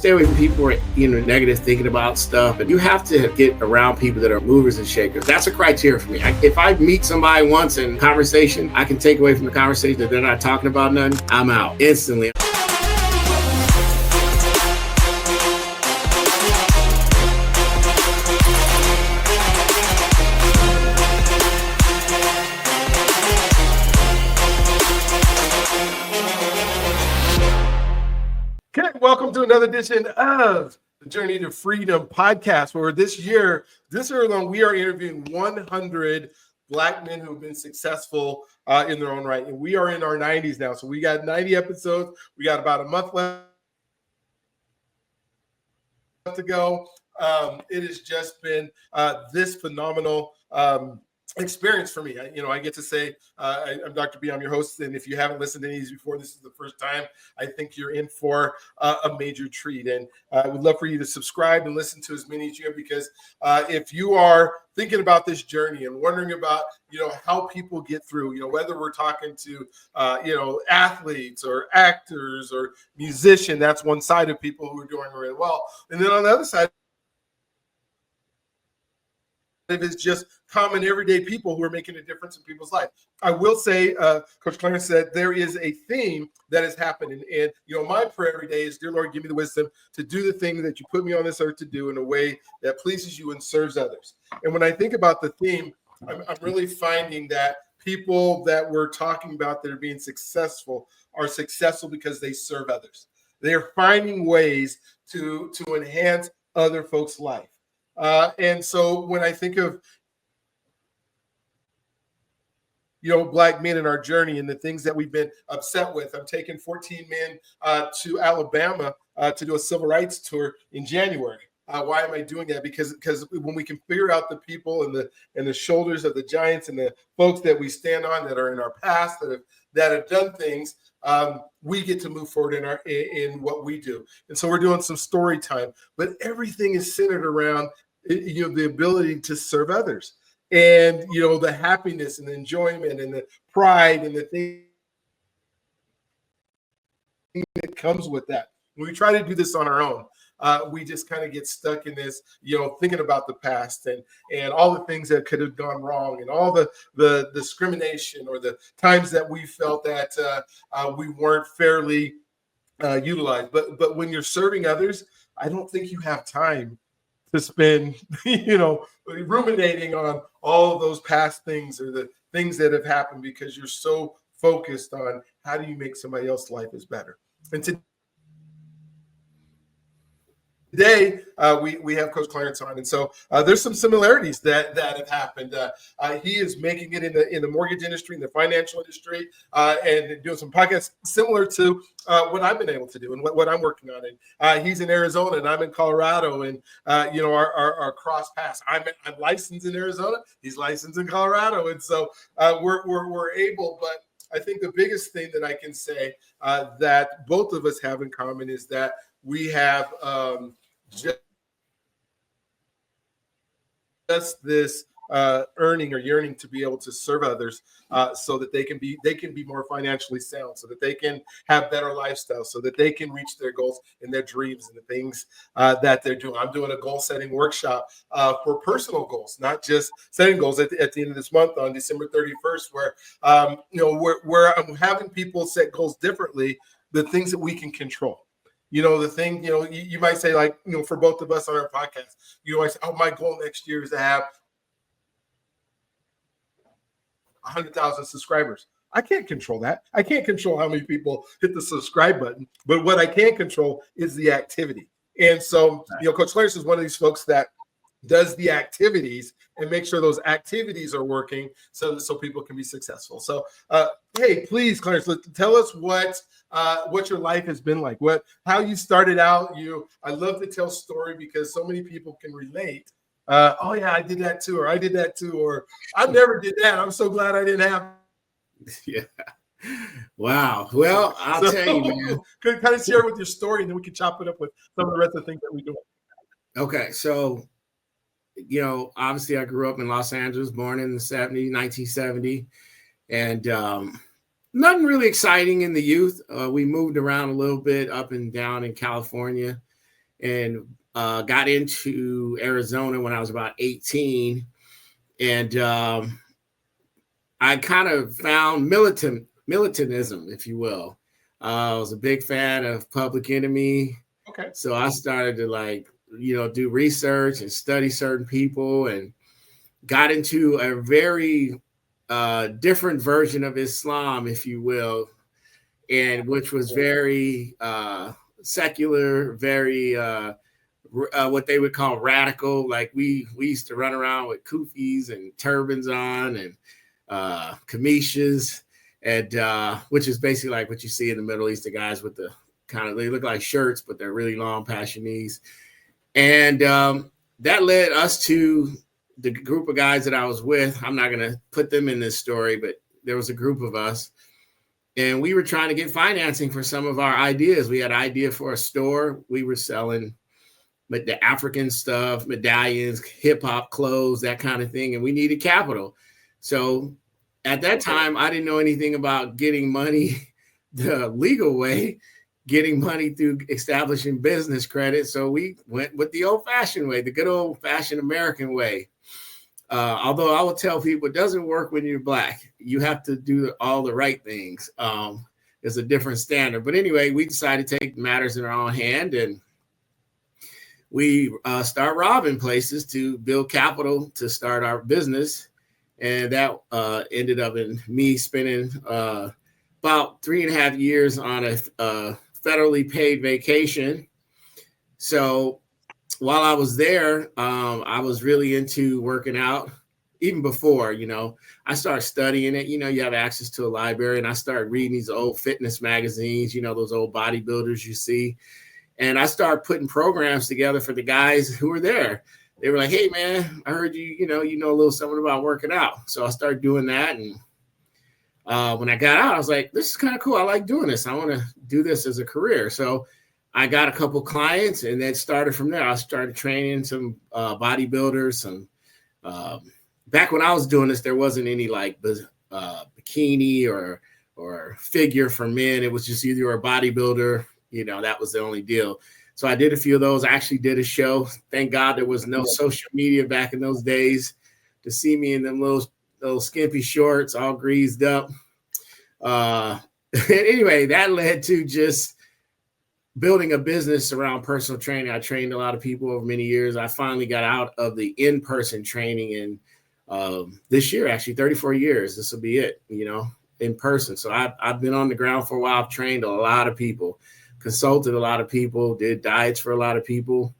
Stay away from people who are, negative thinking about stuff. And you have to get around people that are movers and shakers. That's a criteria for me. If I meet somebody once in conversation, I can take away from the conversation that they're not talking about nothing, I'm out instantly. Okay, welcome to another edition of the Journey to Freedom podcast, where this year alone, we are interviewing 100 Black men who have been successful in their own right. And we are in our 90s now. So we got 90 episodes. We got about a month left to go. It has just been this phenomenal experience for me. I get to say, I'm Dr. B, I'm your host. And if you haven't listened to any of these before, this is the first time. I think you're in for a major treat. And I would love for you to subscribe and listen to as many as you have, because if you are thinking about this journey and wondering about, how people get through, whether we're talking to, athletes or actors or musicians, that's one side of people who are doing really well. And then on the other side, it is just common everyday people who are making a difference in people's life. I will say, Coach Clarence said there is a theme that is happening. And, my prayer every day is, dear Lord, give me the wisdom to do the thing that you put me on this earth to do in a way that pleases you and serves others. And when I think about the theme, I'm really finding that people that we're talking about that are being successful are successful because they serve others. They're finding ways to enhance other folks' life. And so when I think of, Black men in our journey and the things that we've been upset with, I'm taking 14 men to Alabama to do a civil rights tour in January. Why am I doing that? Because when we can figure out the people and the shoulders of the giants and the folks that we stand on that are in our past that have done things, we get to move forward in what we do. And so we're doing some story time, but everything is centered around the ability to serve others, and the happiness and the enjoyment and the pride and the thing that comes with that. When we try to do this on our own, we just kind of get stuck in this, thinking about the past and all the things that could have gone wrong and all the discrimination or the times that we felt that we weren't fairly utilized. But when you're serving others, I don't think you have time to spend, ruminating on all of those past things or the things that have happened, because you're so focused on how do you make somebody else's life is better. And today, we have Coach Clarence on, and so there's some similarities that have happened. He is making it in the mortgage industry, in the financial industry, and doing some podcasts similar to what I've been able to do and what I'm working on. And he's in Arizona, and I'm in Colorado, and our cross paths. I'm licensed in Arizona. He's licensed in Colorado, and so we're able. But I think the biggest thing that I can say that both of us have in common is that we have just this earning or yearning to be able to serve others, so that they can be more financially sound, so that they can have better lifestyles, so that they can reach their goals and their dreams and the things that they're doing. I'm doing a goal setting workshop for personal goals, not just setting goals at the end of this month on December 31st, where I'm having people set goals differently, the things that we can control. The thing, you might say, like, for both of us on our podcast, I say, oh, my goal next year is to have 100,000 subscribers. I can't control that. I can't control how many people hit the subscribe button, but what I can control is the activity. And so, Coach Clarence is one of these folks that does the activities and make sure those activities are working so people can be successful. So, hey, please, Clarence, tell us what your life has been like, how you started out. I love to tell story because so many people can relate. Oh yeah, I did that too, or I did that too, or I never did that. I'm so glad I didn't have. Yeah. Wow. Well, I'll tell you, man. Could kind of share with your story, and then we can chop it up with some of the rest of the things that we do. Okay, so obviously I grew up in Los Angeles, born in 1970, and nothing really exciting in the youth. We moved around a little bit up and down in California, and got into Arizona when I was about 18. And I kind of found militantism, if you will. I was a big fan of Public Enemy. Okay. So I started to do research and study certain people, and got into a very different version of Islam, if you will, and which was very secular, very what they would call radical. Like we used to run around with kufis and turbans on, and kamishas, and which is basically like what you see in the Middle East, the guys with the they look like shirts, but they're really long Pashtunis. And that led us to the group of guys that I was with. I'm not going to put them in this story, but there was a group of us, and we were trying to get financing for some of our ideas. We had an idea for a store. We were selling the African stuff, medallions, hip hop clothes, that kind of thing. And we needed capital. So at that time, I didn't know anything about getting money the legal way, getting money through establishing business credit. So we went with the old fashioned way, the good old fashioned American way. Although I will tell people it doesn't work when you're Black. You have to do all the right things. There's a different standard. But anyway, we decided to take matters in our own hand, and we start robbing places to build capital to start our business. And that ended up in me spending about 3.5 years on a federally paid vacation. So while I was there, I was really into working out. Even before, I started studying it. You have access to a library, and I started reading these old fitness magazines, those old bodybuilders you see. And I started putting programs together for the guys who were there. They were like, "Hey, man, I heard you know a little something about working out." So I started doing that. And when I got out, I was like, "This is kind of cool. I like doing this. I want to do this as a career." So I got a couple clients, and then started from there. I started training some bodybuilders. Some back when I was doing this, there wasn't any bikini or figure for men. It was just either you're a bodybuilder. That was the only deal. So I did a few of those. I actually did a show. Thank God there was no social media back in those days to see me in them little skimpy shorts, all greased up. Anyway, that led to just building a business around personal training. I trained a lot of people over many years. I finally got out of the in-person training in this year, actually 34 years. This will be it, in person. So I've been on the ground for a while. I've trained a lot of people, consulted a lot of people, did diets for a lot of people.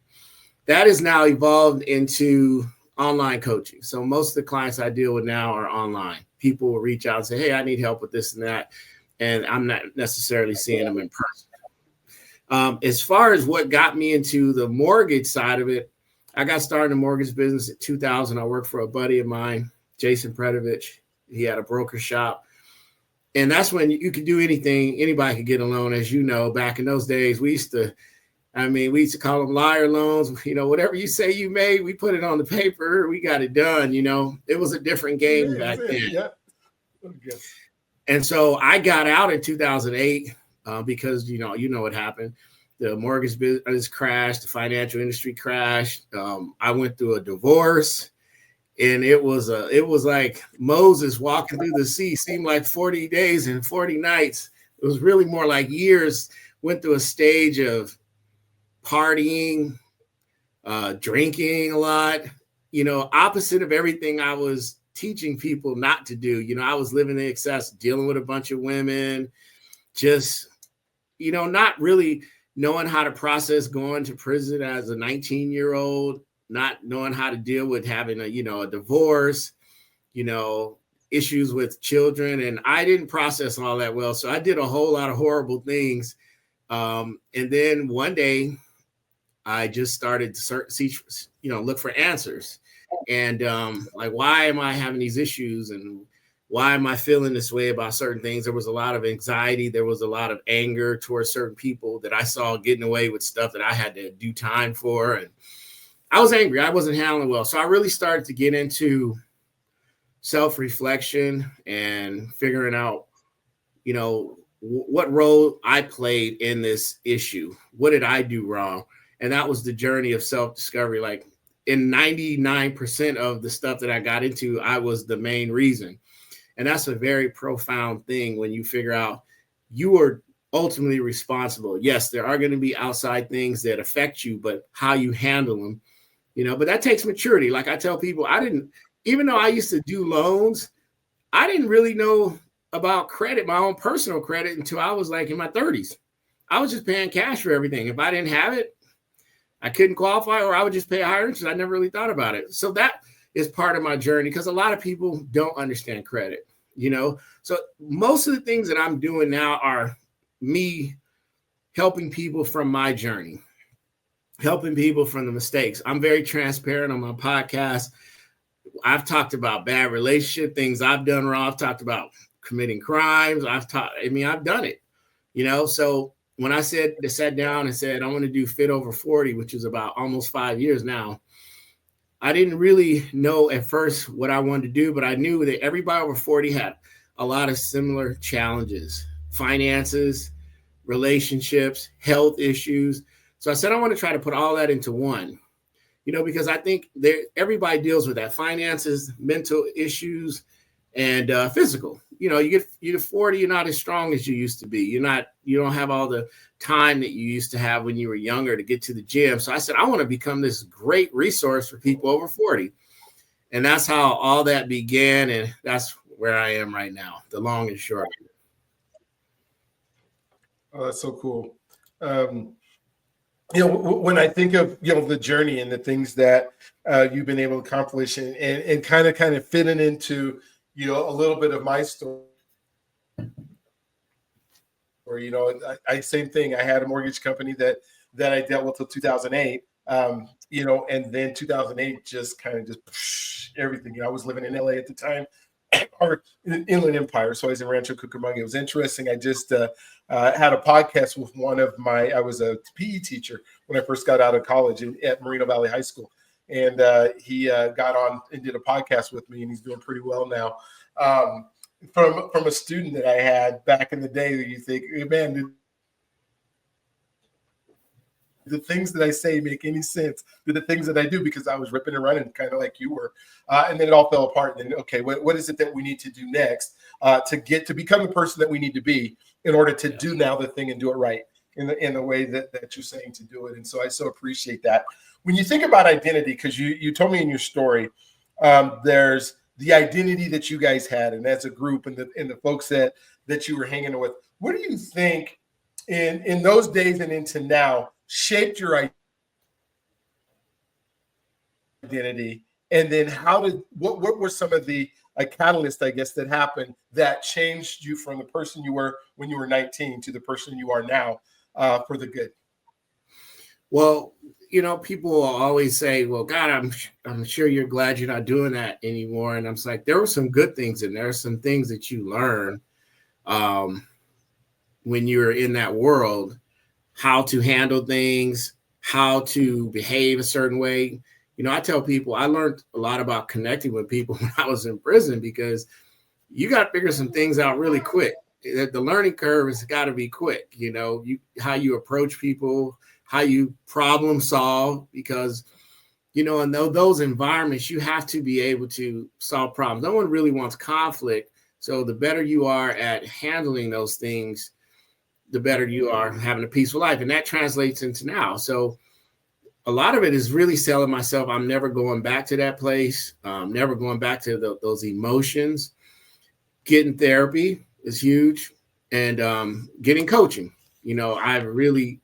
That has now evolved into online coaching. So most of the clients I deal with now are online. People will reach out and say, "Hey, I need help with this and that." And I'm not necessarily seeing them in person. As far as what got me into the mortgage side of it, I got started in the mortgage business in 2000. I worked for a buddy of mine, Jason Predovich. He had a broker shop. And that's when you could do anything. Anybody could get a loan. As you know, back in those days, we used to call them liar loans. Whatever you say you made, we put it on the paper. We got it done. It was a different game back then. Yeah. Okay. And so I got out in 2008 because, what happened. The mortgage business crashed. The financial industry crashed. I went through a divorce. And it was like Moses walking through the sea. Seemed like 40 days and 40 nights. It was really more like years. Went through a stage of partying, drinking a lot, opposite of everything I was teaching people not to do. I was living in excess, dealing with a bunch of women, just, not really knowing how to process going to prison as a 19-year-old. Not knowing how to deal with having a divorce, issues with children. And I didn't process all that well. So I did a whole lot of horrible things. And then one day I just started to look for answers. And why am I having these issues? And why am I feeling this way about certain things? There was a lot of anxiety. There was a lot of anger towards certain people that I saw getting away with stuff that I had to do time for. And I was angry. I wasn't handling well. So I really started to get into self-reflection and figuring out, what role I played in this issue. What did I do wrong? And that was the journey of self-discovery. Like in 99% of the stuff that I got into, I was the main reason. And that's a very profound thing when you figure out you are ultimately responsible. Yes, there are going to be outside things that affect you, but how you handle them, but that takes maturity. Like I tell people, even though I used to do loans, I didn't really know about credit, my own personal credit, until I was like in my 30s. I was just paying cash for everything. If I didn't have it, I couldn't qualify, or I would just pay a higher interest. I never really thought about it. So that is part of my journey, because a lot of people don't understand credit. So most of the things that I'm doing now are me helping people from my journey, helping people from the mistakes. I'm very transparent on my podcast. I've talked about bad relationship things I've done wrong. I've talked about committing crimes. I've done it, so when I sat down and said, I want to do Fit Over 40, which is about almost 5 years now, I didn't really know at first what I wanted to do, but I knew that everybody over 40 had a lot of similar challenges: finances, relationships, health issues. So I said, I want to try to put all that into one, because I think everybody deals with that: finances, mental issues, and physical. You get 40, you're not as strong as you used to be. You don't have all the time that you used to have when you were younger to get to the gym. So I said, I want to become this great resource for people over 40. And that's how all that began. And that's where I am right now, the long and short. Oh, that's so cool. When I think of, the journey and the things that you've been able to accomplish, and kind of fitting into, a little bit of my story. Or, I same thing. I had a mortgage company that I dealt with till 2008. And then 2008 just everything. I was living in LA at the time, or in Inland Empire. So I was in Rancho Cucamonga. It was interesting. I just had a podcast with I was a PE teacher when I first got out of college at Moreno Valley High School. And he got on and did a podcast with me, and he's doing pretty well now. From a student that I had back in the day, that you think, hey, man, the things that I say make any sense? Do the things that I do, because I was ripping and running kind of like you were. And then it all fell apart. And then, okay, what is it that we need to do next to become the person that we need to be in order to do now the thing and do it right in the way that you're saying to do it. And so I so appreciate that. When you think about identity, because you told me in your story, there's the identity that you guys had, and as a group, and the folks that you were hanging with. What do you think in those days and into now shaped your identity? And then what were some of the catalysts, I guess, that happened that changed you from the person you were when you were 19 to the person you are now, for the good? Well, people will always say, well, God, I'm sure you're glad you're not doing that anymore. And I'm like, there were some good things, and there are some things that you learn when you're in that world, how to handle things, how to behave a certain way. I tell people I learned a lot about connecting with people when I was in prison, because you got to figure some things out really quick. The learning curve has got to be quick. How you approach people, how you problem solve, because, in those environments, you have to be able to solve problems. No one really wants conflict. So the better you are at handling those things, the better you are having a peaceful life. And that translates into now. So a lot of it is really selling myself. I'm never going back to that place. Never going back to those emotions. Getting therapy is huge. And getting coaching. I've really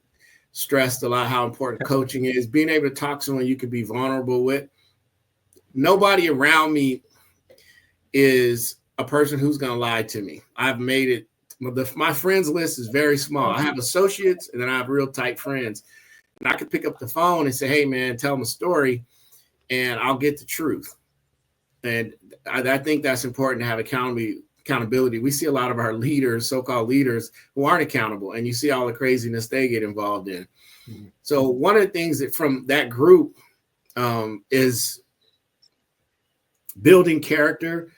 stressed a lot how important coaching is. Being able to talk to someone you can be vulnerable with. Nobody around me is a person who's going to lie to me. I've made it. My friends list is very small. I have associates, and then I have real tight friends. And I can pick up the phone and say, hey, man, tell them a story, and I'll get the truth. And I think that's important to have accountability. We see a lot of our leaders, so-called leaders, who aren't accountable, and you see all the craziness they get involved in. Mm-hmm. So one of the things that from that group is building character.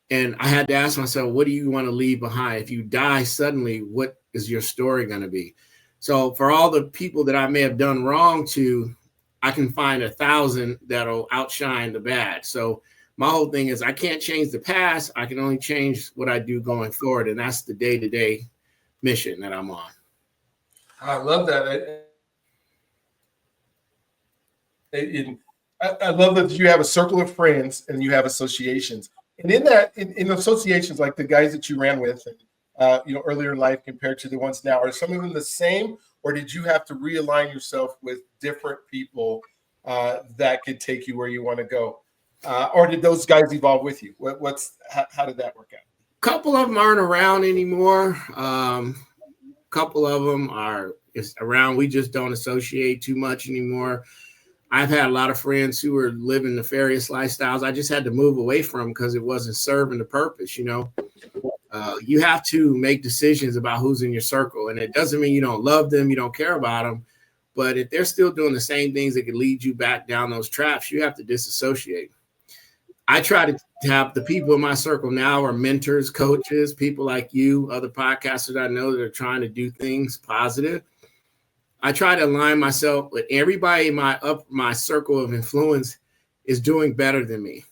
And I had to ask myself, what do you want to leave behind? If you die suddenly, what is your story going to be? So for all the people that I may have done wrong to, I can find 1,000 that'll outshine the bad. So my whole thing is I can't change the past. I can only change what I do going forward. And that's the day-to-day mission that I'm on. I love that. I love that you have a circle of friends and you have associations. And in that, in associations like the guys that you ran with, earlier in life compared to the ones now, are some of them the same, or did you have to realign yourself with different people that could take you where you want to go, or did those guys evolve with you? How did that work out? A couple of them aren't around anymore. Couple of them are around. We just don't associate too much anymore. I've had a lot of friends who were living nefarious lifestyles. I just had to move away from them because it wasn't serving the purpose. You have to make decisions about who's in your circle, and it doesn't mean you don't love them, you don't care about them, but if they're still doing the same things that could lead you back down those traps, you have to disassociate. I try to have the people in my circle now are mentors, coaches, people like you, other podcasters I know that are trying to do things positive. I try to align myself with everybody in my circle of influence is doing better than me.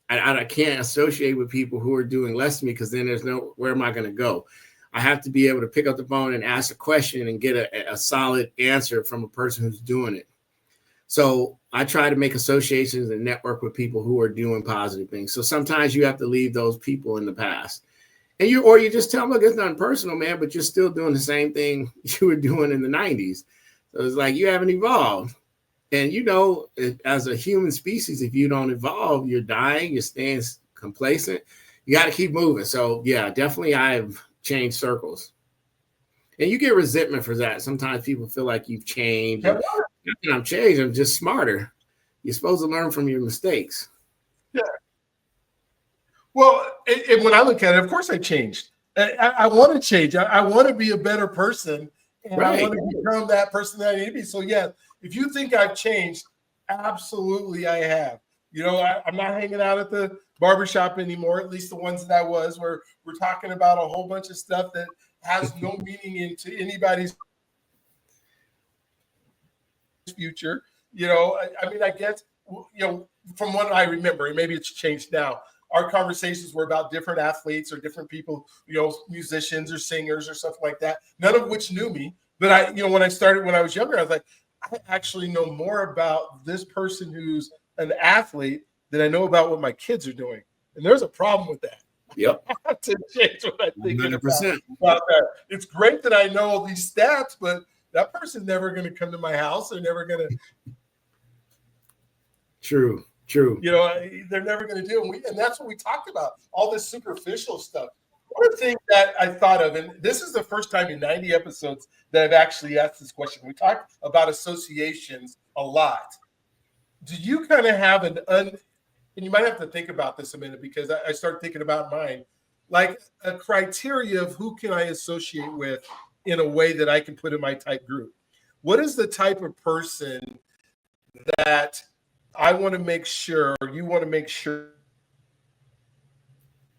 I can't associate with people who are doing less than me because then there's where am I going to go? I have to be able to pick up the phone and ask a question and get a solid answer from a person who's doing it. So I try to make associations and network with people who are doing positive things. So sometimes you have to leave those people in the past. And you just tell them, look, it's nothing personal, man, but you're still doing the same thing you were doing in the 90s. So it's like you haven't evolved. And, as a human species, if you don't evolve, you're dying, you're staying complacent. You got to keep moving. So, yeah, definitely I've changed circles. And you get resentment for that. Sometimes people feel like you've changed. I'm changed. I'm just smarter. You're supposed to learn from your mistakes. Yeah. Well, and when I look at it, of course I changed. I want to change. I want to be a better person. And right. I want to become that person that I need to be. So, yeah, if you think I've changed, absolutely I have. I'm not hanging out at the barbershop anymore, at least the ones that I was, where we're talking about a whole bunch of stuff that has no meaning into anybody's future. I guess, from what I remember, and maybe it's changed now, our conversations were about different athletes or different people, musicians or singers or stuff like that, none of which knew me. But when I was younger, I was like, I actually know more about this person who's an athlete than I know about what my kids are doing. And there's a problem with that. Yep. I have to change what I think 100%. about that. It's great that I know all these stats, but that person's never going to come to my house. They're never going to. True. They're never going to do it. And that's what we talked about, all this superficial stuff. One thing that I thought of, and this is the first time in 90 episodes that I've actually asked this question. We talked about associations a lot. Do you kind of have and you might have to think about this a minute because I start thinking about mine, like a criteria of who can I associate with in a way that I can put in my type group? What is the type of person that I want to make sure, you want to make sure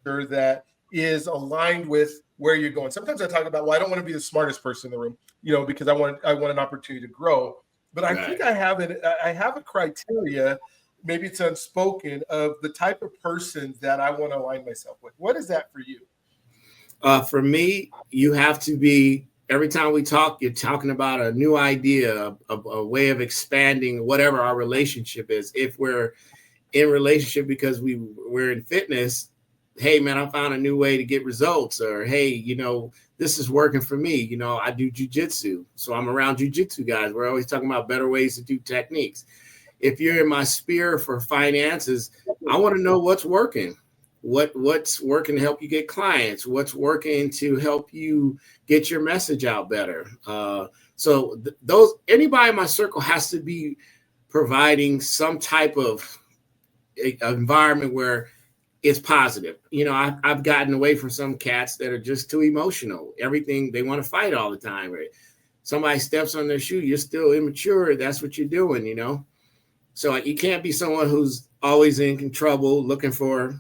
that is aligned with where you're going? Sometimes I talk about, I don't want to be the smartest person in the room, because I want an opportunity to grow. But I think I have a criteria, maybe it's unspoken, of the type of person that I want to align myself with. What is that for you? For me, you have to be, every time we talk, you're talking about a new idea, a way of expanding whatever our relationship is. If we're in relationship because we're in fitness, hey, man, I found a new way to get results. Or, hey, this is working for me. I do jujitsu, so I'm around jujitsu guys. We're always talking about better ways to do techniques. If you're in my sphere for finances, I want to know what's working. What's working to help you get clients? What's working to help you get your message out better? So anybody in my circle has to be providing some type of environment where it's positive. I've gotten away from some cats that are just too emotional. Everything, they want to fight all the time. Right? Somebody steps on their shoe, you're still immature. That's what you're doing. So you can't be someone who's always in trouble, looking for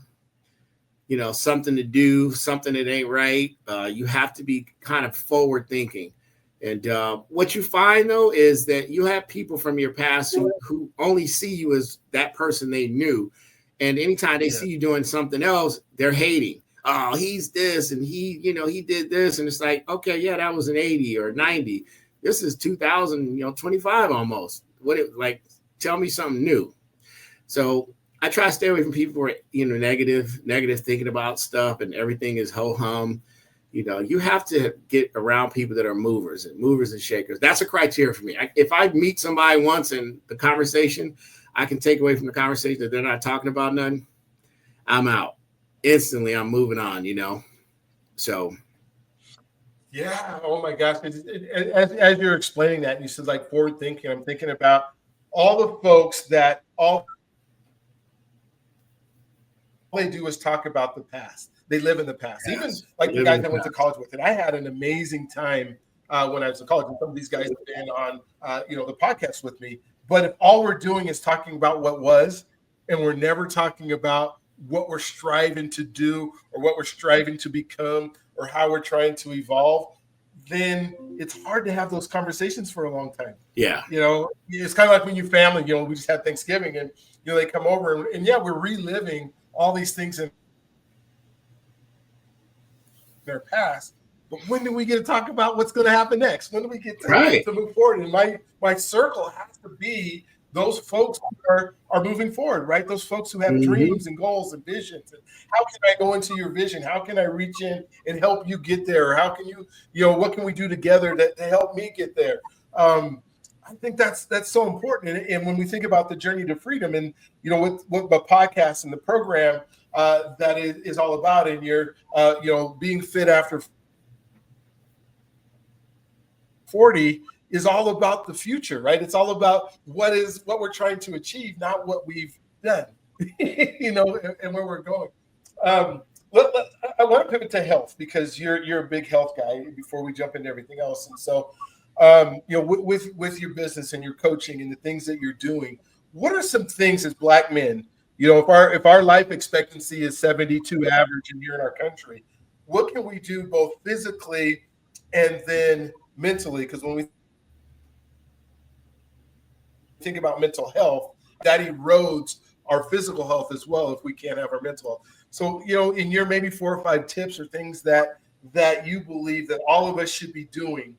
something to do, something that ain't right. You have to be kind of forward thinking. And what you find, though, is that you have people from your past who only see you as that person they knew. And anytime they see you doing something else, they're hating. Oh, he's this and he did this. And it's like, okay, yeah, that was an 80 or 90. This is 2025 almost. Tell me something new. So I try to stay away from people who are, negative thinking about stuff and everything is ho hum. You have to get around people that are movers and shakers. That's a criteria for me. If I meet somebody once in the conversation, I can take away from the conversation that they're not talking about nothing. I'm out instantly. I'm moving on, So. Yeah. Oh my gosh. As you're explaining that, and you said like forward thinking, I'm thinking about all the folks that all they do is talk about the past. They live in the past. Yes. Even like the guys I went to college with. And I had an amazing time when I was in college. And some of these guys have been on, the podcast with me. But if all we're doing is talking about what was, and we're never talking about what we're striving to do or what we're striving to become or how we're trying to evolve, then it's hard to have those conversations for a long time. Yeah. It's kind of like when you family, we just had Thanksgiving and, they come over and we're reliving all these things in their past. But when do we get to talk about what's going to happen next? When do we get to move forward? And my circle has to be those folks who are moving forward, right? Those folks who have dreams and goals and visions. And how can I go into your vision? How can I reach in and help you get there? Or how can you, what can we do together to help me get there? I think that's so important. And when we think about the journey to freedom and, what the podcast and the program that is all about, and you're, being fit after 40 is all about the future, right? It's all about what we're trying to achieve, not what we've done, and where we're going. I want to pivot to health because you're a big health guy before we jump into everything else. And so, with your business and your coaching and the things that you're doing, what are some things as Black men, if our life expectancy is 72 average here in our country, what can we do both physically and then mentally? Because when we think about mental health, that erodes our physical health as well if we can't have our mental health. So, in your maybe 4 or 5 tips or things that you believe that all of us should be doing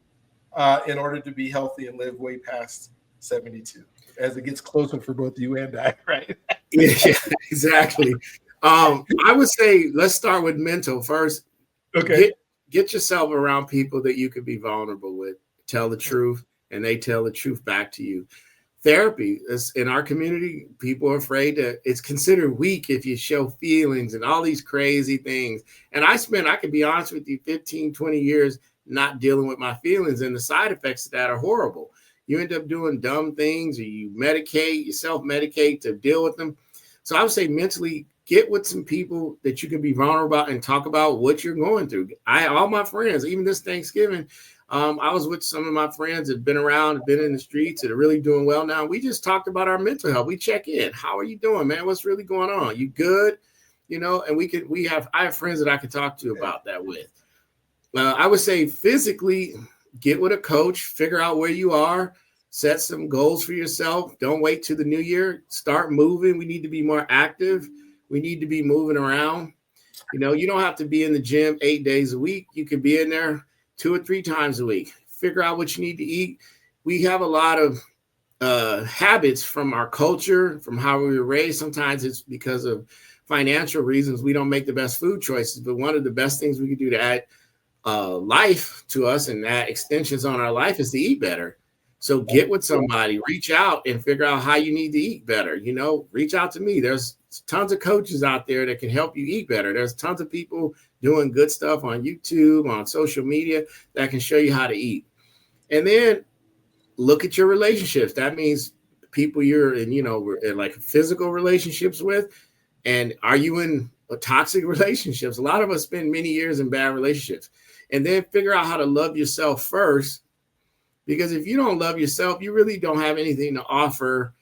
in order to be healthy and live way past 72 as it gets closer for both you and I, right? Yeah, exactly. I would say let's start with mental first. Okay. Get yourself around people that you could be vulnerable with, tell the truth, and they tell the truth back to you. Therapy is in our community. People are afraid it's considered weak if you show feelings and all these crazy things. And I could be honest with you, 15, 20 years not dealing with my feelings, and the side effects of that are horrible. You end up doing dumb things, or you self-medicate to deal with them. So I would say mentally get with some people that you can be vulnerable about and talk about what you're going through. All my friends, even this Thanksgiving, I was with some of my friends that have been around, have been in the streets, that are really doing well now. We just talked about our mental health. We check in. How are you doing, man? What's really going on? You good? And I have friends that I can talk to about that with. I would say physically, get with a coach, figure out where you are, set some goals for yourself. Don't wait till the new year. Start moving. We need to be more active. We need to be moving around. You don't have to be in the gym 8 days a week. You can be in there 2 or 3 times a week. Figure out what you need to eat. We have a lot of habits from our culture, from how we were raised. Sometimes it's because of financial reasons. We don't make the best food choices, but one of the best things we can do to add life to us and add extensions on our life is to eat better. So get with somebody, reach out and figure out how you need to eat better. Reach out to me. There's tons of coaches out there that can help you eat better. There's tons of people doing good stuff on YouTube, on social media that can show you how to eat. And then look at your relationships. That means people you're in, in like physical relationships with. And are you in toxic relationships? A lot of us spend many years in bad relationships. And then figure out how to love yourself first. Because if you don't love yourself, you really don't have anything to offer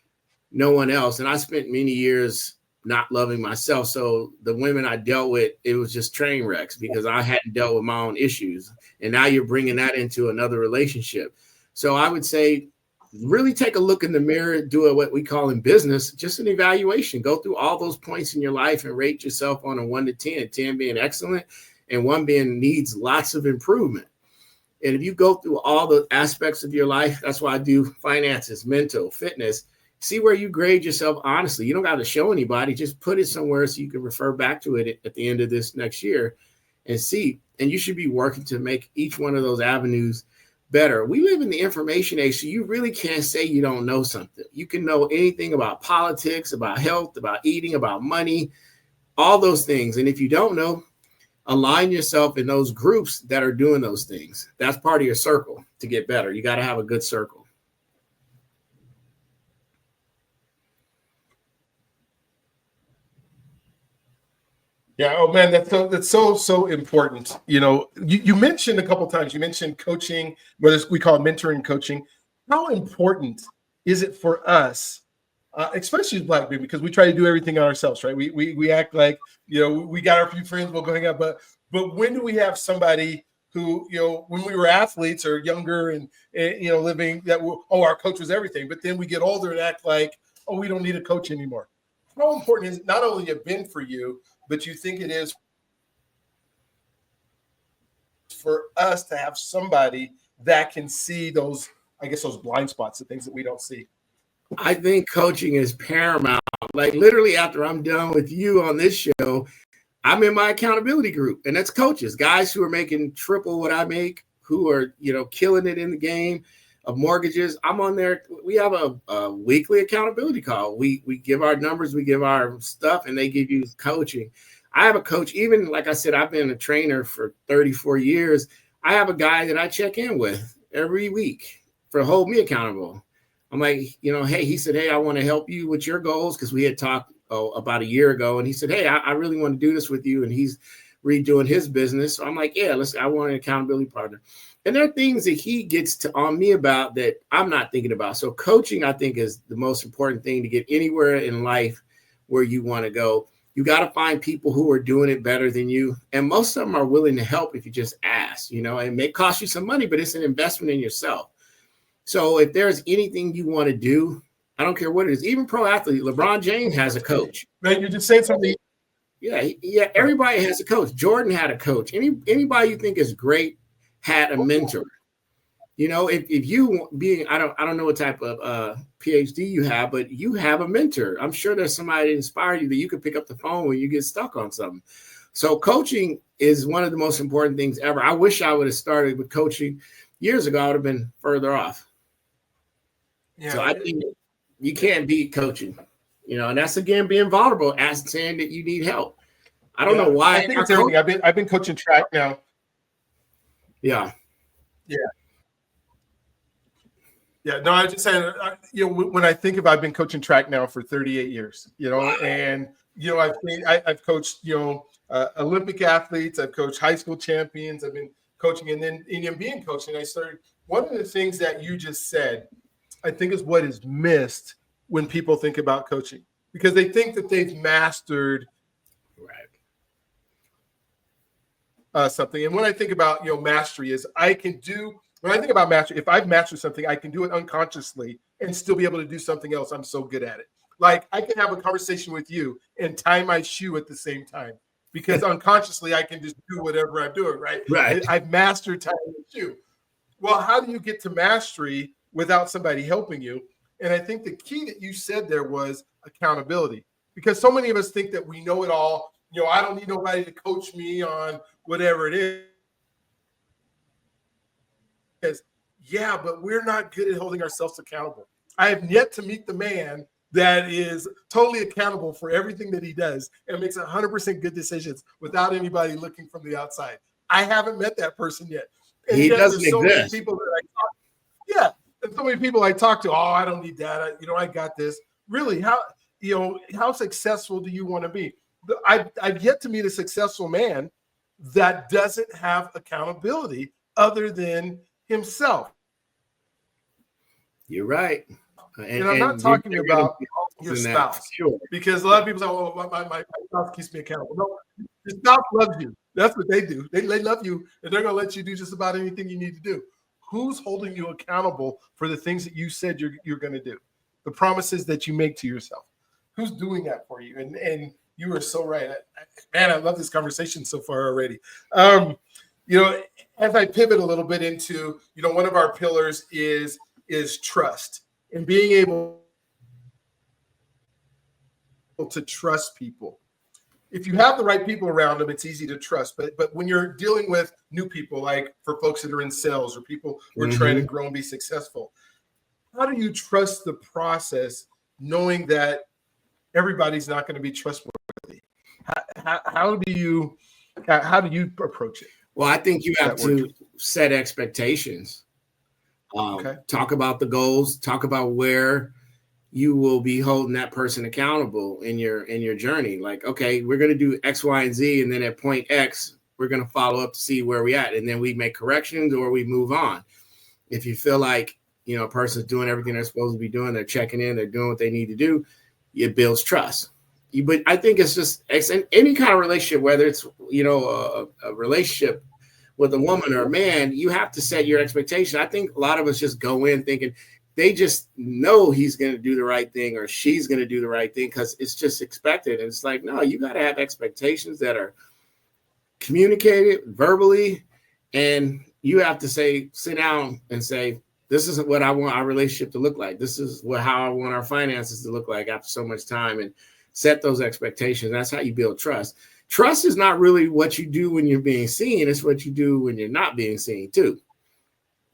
no one else. And I spent many years not loving myself. So the women I dealt with, it was just train wrecks because I hadn't dealt with my own issues. And now you're bringing that into another relationship. So I would say, really take a look in the mirror, do what we call in business, just an evaluation. Go through all those points in your life and rate yourself on a 1 to 10, 10 being excellent and 1 being needs lots of improvement. And if you go through all the aspects of your life, that's why I do finances, mental, fitness, see where you grade yourself honestly. You don't got to show anybody, just put it somewhere so you can refer back to it at the end of this next year and see. And you should be working to make each one of those avenues better. We live in the information age, so you really can't say you don't know something. You can know anything about politics, about health, about eating, about money, all those things. And if you don't know, align yourself in those groups that are doing those things. That's part of your circle to get better. You got to have a good circle. Yeah. Oh man, that's so important. You mentioned a couple of times. You mentioned coaching, whether we call it mentoring coaching. How important is it for us, especially as Black men, because we try to do everything on ourselves, right? We act like we got our few friends, we'll go hang out. But when do we have somebody who when we were athletes or younger and living that our coach was everything, but then we get older and act like we don't need a coach anymore. How important is it not only have been for you, but you think it is for us to have somebody that can see those blind spots, the things that we don't see? I think coaching is paramount. Like literally after I'm done with you on this show, I'm in my accountability group, and that's coaches, guys who are making triple what I make, who are, killing it in the game of mortgages. I'm on there. We have a weekly accountability call. We give our numbers, we give our stuff, and they give you coaching. I have a coach, even like I said, I've been a trainer for 34 years. I have a guy that I check in with every week for hold me accountable. I'm like, hey, he said, hey, I want to help you with your goals, because we had talked about a year ago, and he said, hey, I really want to do this with you, and he's redoing his business. So I'm like, yeah, I want an accountability partner. And there are things that he gets on me about that I'm not thinking about. So coaching, I think, is the most important thing to get anywhere in life where you want to go. You got to find people who are doing it better than you. And most of them are willing to help if you just ask. It may cost you some money, but it's an investment in yourself. So if there's anything you want to do, I don't care what it is, even pro athlete, LeBron James has a coach. Man, you're just saying something. Yeah. Everybody has a coach. Jordan had a coach. Anybody you think is great had a mentor. If you being, I don't know what type of PhD you have, but you have a mentor. I'm sure there's somebody that inspired you that you could pick up the phone when you get stuck on something. So coaching is one of the most important things ever. I wish I would have started with coaching years ago. I would have been further off. Yeah. So I think you can't beat coaching, and that's, again, being vulnerable, as saying that you need help. I don't know why. I think it's everything. I've been coaching track now. Yeah. No, I just saying, when I think of, I've been coaching track now for 38 years, and, I've coached, Olympic athletes, I've coached high school champions, I've been coaching, and then in being coached, and I started, one of the things that you just said, I think is what is missed when people think about coaching, because they think that they've mastered something. And when I think about, mastery is when I think about mastery, if I've mastered something, I can do it unconsciously and still be able to do something else. I'm so good at it. Like I can have a conversation with you and tie my shoe at the same time, because unconsciously I can just do whatever I'm doing, right? I've mastered tying the shoe. Well, how do you get to mastery without somebody helping you? And I think the key that you said there was accountability, because so many of us think that we know it all. I don't need nobody to coach me on whatever it is. Yeah, but we're not good at holding ourselves accountable. I have yet to meet the man that is totally accountable for everything that he does and makes 100% good decisions without anybody looking from the outside. I haven't met that person yet. And he doesn't exist. Many people that and so many people I talk to, I don't need that. I got this. Really, how successful do you want to be? I've yet to meet a successful man that doesn't have accountability other than himself. You're right. And I'm not talking about your than that, for spouse. sure. Because a lot of people say, "Oh, my spouse keeps me accountable." No, your spouse loves you. That's what they do. They love you, and they're going to let you do just about anything you need to do. Who's holding you accountable for the things that you said you're going to do, the promises that you make to yourself? Who's doing that for you? And you are so right. Man, I love this conversation so far already. As I pivot a little bit into, one of our pillars is trust, and being able to trust people. If you have the right people around them, it's easy to trust. But when you're dealing with new people, like for folks that are in sales or people who are trying to grow and be successful, how do you trust the process, knowing that everybody's not going to be trustworthy? How do you approach it? Well, I think you have to set expectations. Talk about the goals. Talk about where you will be holding that person accountable in your journey. Like, okay, we're going to do X, Y, and Z, and then at point X, we're going to follow up to see where we at, and then we make corrections or we move on. If you feel like a person's doing everything they're supposed to be doing, they're checking in, they're doing what they need to do, it builds trust. But I think it's in any kind of relationship, whether it's a relationship with a woman or a man, you have to set your expectation. I think a lot of us just go in thinking they just know he's going to do the right thing or she's going to do the right thing because it's just expected. And it's like, no, you got to have expectations that are communicated verbally, and you have to sit down and say, this is what I want our relationship to look like. This is how I want our finances to look like after so much time, and set those expectations. That's how you build trust. Trust is not really what you do when you're being seen. It's what you do when you're not being seen too.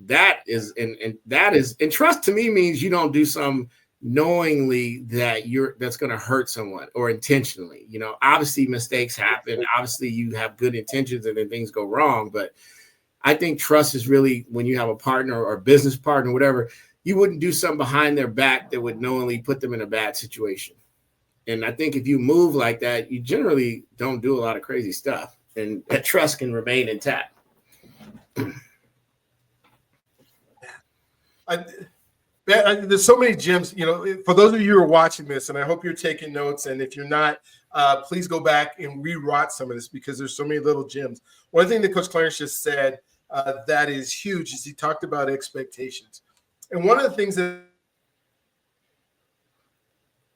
That is, and trust to me means you don't do something knowingly that's going to hurt someone or intentionally. Obviously mistakes happen. Obviously you have good intentions and then things go wrong. But I think trust is really when you have a partner or a business partner, whatever, you wouldn't do something behind their back that would knowingly put them in a bad situation. And I think if you move like that, you generally don't do a lot of crazy stuff, and that trust can remain intact. There's so many gems, for those of you who are watching this, and I hope you're taking notes. And if you're not, please go back and rewatch some of this because there's so many little gems. One thing that Coach Clarence just said that is huge is he talked about expectations. And one of the things that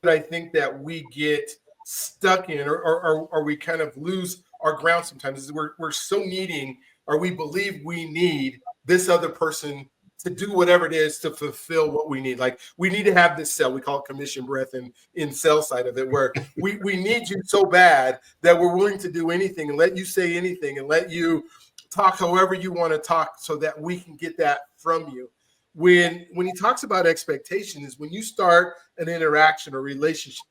I think that we get stuck in or we kind of lose our ground sometimes is we're so needing, or we believe we need this other person to do whatever it is to fulfill what we need. Like, we need to have this sale. We call it commission breath in sales side of it, where we need you so bad that we're willing to do anything and let you say anything and let you talk however you want to talk so that we can get that from you. When he talks about expectation is when you start an interaction or relationship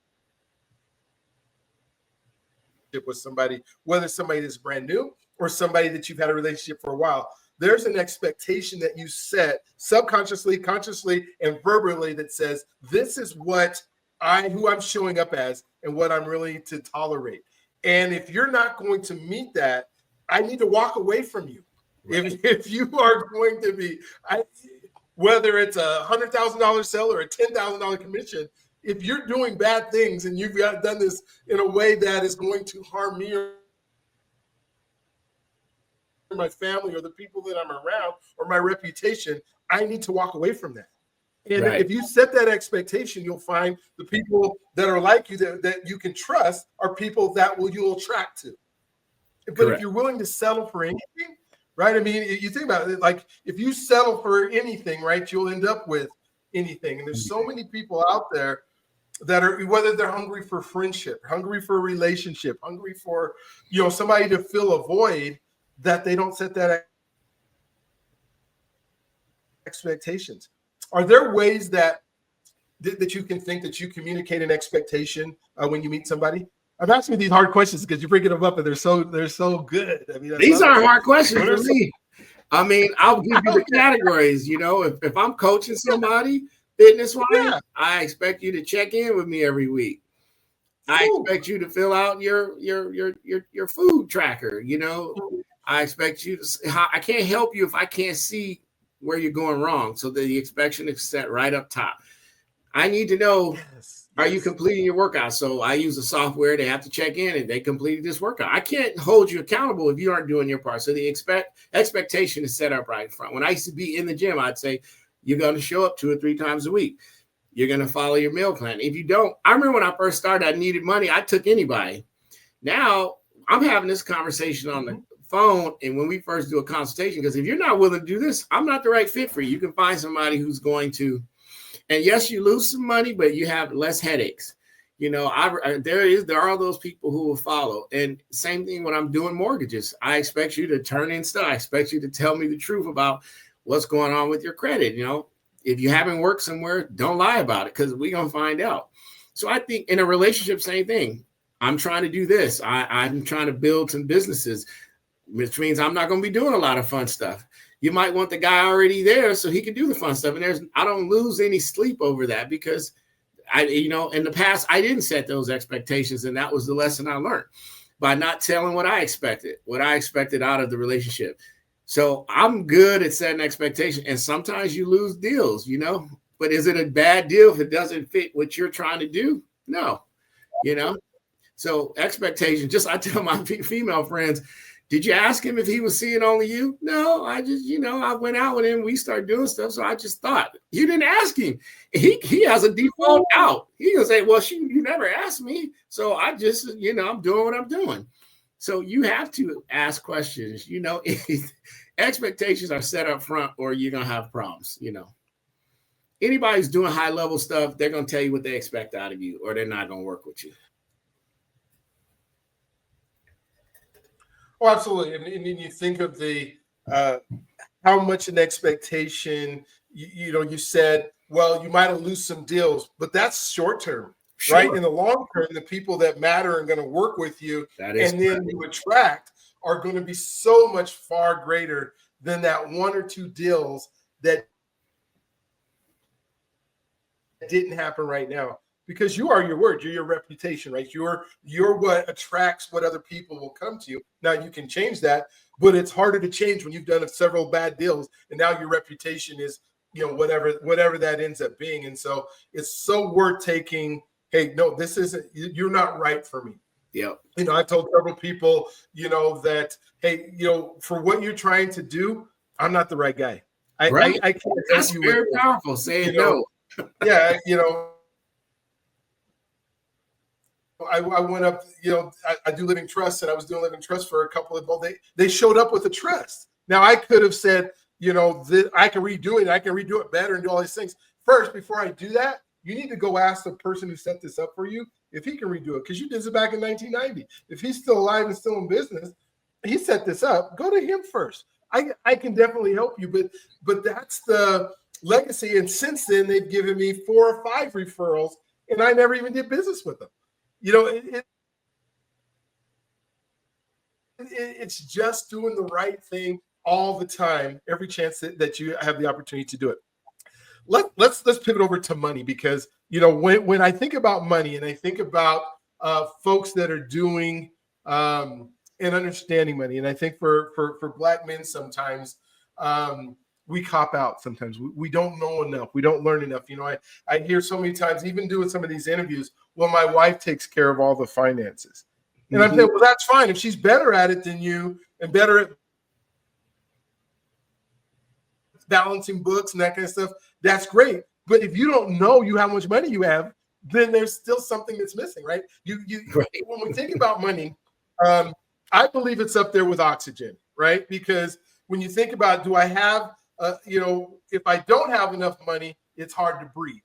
with somebody, whether somebody that's brand new or somebody that you've had a relationship for a while, there's an expectation that you set subconsciously, consciously, and verbally that says, this is what who I'm showing up as and what I'm willing to tolerate. And if you're not going to meet that, I need to walk away from you. Right. If you are going to be, whether it's a $100,000 sale or a $10,000 commission, if you're doing bad things and you've done this in a way that is going to harm me or my family or the people that I'm around or my reputation, I need to walk away from that. And if you set that expectation, you'll find the people that are like you that you can trust are people that you'll attract to. But Correct. If you're willing to settle for anything, right? I mean, you think about it, like if you settle for anything, right, you'll end up with anything. And there's so many people out there that are, whether they're hungry for friendship, hungry for a relationship, hungry for, somebody to fill a void, that they don't set that expectations. Are there ways that you can think that you communicate an expectation when you meet somebody? I'm asking these hard questions because you're bringing them up and they're so good. I mean, these aren't hard questions for me. I mean, I'll give you the categories. If I'm coaching somebody fitness-wise, I expect you to check in with me every week. I expect you to fill out your food tracker. I expect you to. I can't help you if I can't see where you're going wrong. So the expectation is set right up top. I need to know Are you completing your workout? So I use a software. They have to check in and they completed this workout. I can't hold you accountable if you aren't doing your part. So the expectation is set up right in front. When I used to be in the gym, I'd say, you're going to show up 2 or 3 times a week. You're going to follow your meal plan. If you don't, I remember when I first started, I needed money. I took anybody. Now I'm having this conversation on the phone. And when we first do a consultation, because if you're not willing to do this, I'm not the right fit for you. You can find somebody who's going to. And yes, you lose some money, but you have less headaches. You know, there are those people who will follow. And same thing when I'm doing mortgages. I expect you to turn in stuff. I expect you to tell me the truth about what's going on with your credit. You know, if you haven't worked somewhere, don't lie about it because we're going to find out. So I think in a relationship, same thing. I'm trying to do this. I'm trying to build some businesses, which means I'm not going to be doing a lot of fun stuff. You might want the guy already there so he can do the fun stuff. And I don't lose any sleep over that because in the past, I didn't set those expectations. And that was the lesson I learned by not telling what I expected out of the relationship. So I'm good at setting expectations. And sometimes you lose deals, you know, but is it a bad deal if it doesn't fit what you're trying to do? No, you know, so expectations, I tell my female friends, did you ask him if he was seeing only you? No, I just, I went out with him. We started doing stuff. So I just thought, you didn't ask him. He has a default out. He gonna say, well, you never asked me. So I just, I'm doing what I'm doing. So you have to ask questions, expectations are set up front or you're going to have problems, Anybody who's doing high level stuff, they're going to tell you what they expect out of you or they're not going to work with you. Oh, absolutely. And you think of the how much an expectation, you said, well, you might lose some deals, but that's short term, sure. Right? In the long term, the people that matter are going to work with you. And then you attract are going to be so much far greater than that 1 or 2 deals that didn't happen right now. Because you are your word, you're your reputation, right? You're what attracts what other people will come to you. Now you can change that, but it's harder to change when you've done several bad deals, and now your reputation is, whatever that ends up being. And so it's so worth taking. Hey, no, this isn't. You're not right for me. Yeah. I've told several people, that hey, for what you're trying to do, I'm not the right guy. I can't. That's very powerful. Saying no. Yeah, I went up, I do living trust, and I was doing living trust for a couple of people. They showed up with a trust. Now I could have said, I can redo it better and do all these things. First, before I do that, you need to go ask the person who set this up for you if he can redo it, because you did it back in 1990. If he's still alive and still in business, he set this up. Go to him first. I can definitely help you, but that's the legacy. And since then, they've given me 4 or 5 referrals, and I never even did business with them. It's just doing the right thing all the time, every chance that you have the opportunity to do it. Let's pivot over to money, because when I think about money and I think about folks that are doing and understanding money, and I think for Black men sometimes we cop out. Sometimes we don't know enough. We don't learn enough. I hear so many times, even doing some of these interviews, well, my wife takes care of all the finances. And I'm saying, well, that's fine. If she's better at it than you and better at balancing books and that kind of stuff, that's great. But if you don't know how much money you have, then there's still something that's missing, right? Right. When we think about money, I believe it's up there with oxygen, right? Because when you think about, do I have, if I don't have enough money, it's hard to breathe,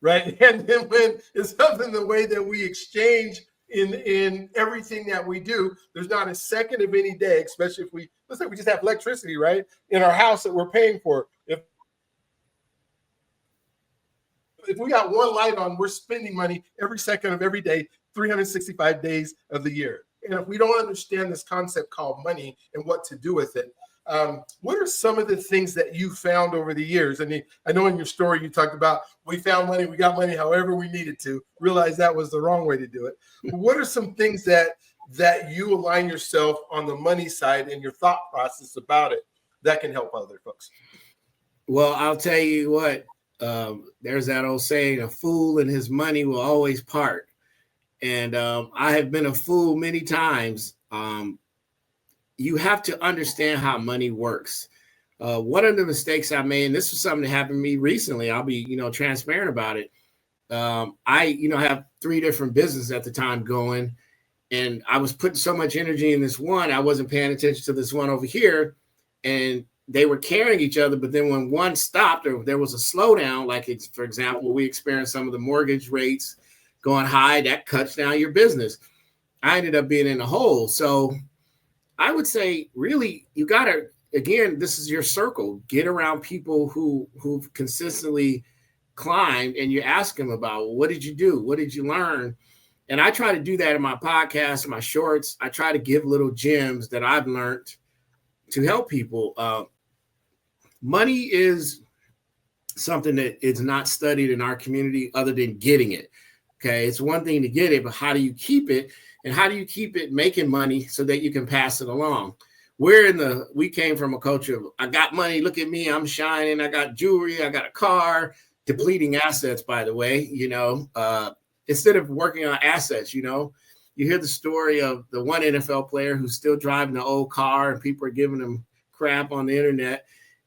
right? And then when it's something the way that we exchange in everything that we do, there's not a second of any day, especially if let's say we just have electricity, right, in our house that we're paying for. If we got one light on, we're spending money every second of every day, 365 days of the year. And if we don't understand this concept called money and what to do with it, what are some of the things that you found over the years? I mean, I know in your story you talked about, we found money, we got money however we needed to, realize that was the wrong way to do it. But what are some things that you align yourself on the money side and your thought process about it that can help other folks? Well, I'll tell you what, There's that old saying, a fool and his money will always part. And I have been a fool many times. You have to understand how money works. One of the mistakes I made, and this was something that happened to me recently, I'll be, transparent about it. I have 3 different businesses at the time going, and I was putting so much energy in this one, I wasn't paying attention to this one over here, and they were carrying each other. But then when one stopped or there was a slowdown, like it's, for example, we experienced some of the mortgage rates going high, that cuts down your business. I ended up being in a hole. So I would say, really, you got to, again, this is your circle. Get around people who've consistently climbed, and you ask them about, what did you do? What did you learn? And I try to do that in my podcast, my shorts. I try to give little gems that I've learned to help people. Money is something that is not studied in our community other than getting it. Okay. It's one thing to get it, but how do you keep it? And how do you keep it making money so that you can pass it along? We came from a culture of, I got money, look at me, I'm shining, I got jewelry, I got a car, depleting assets, by the way, instead of working on assets, you hear the story of the one NFL player who's still driving the old car and people are giving him crap on the internet,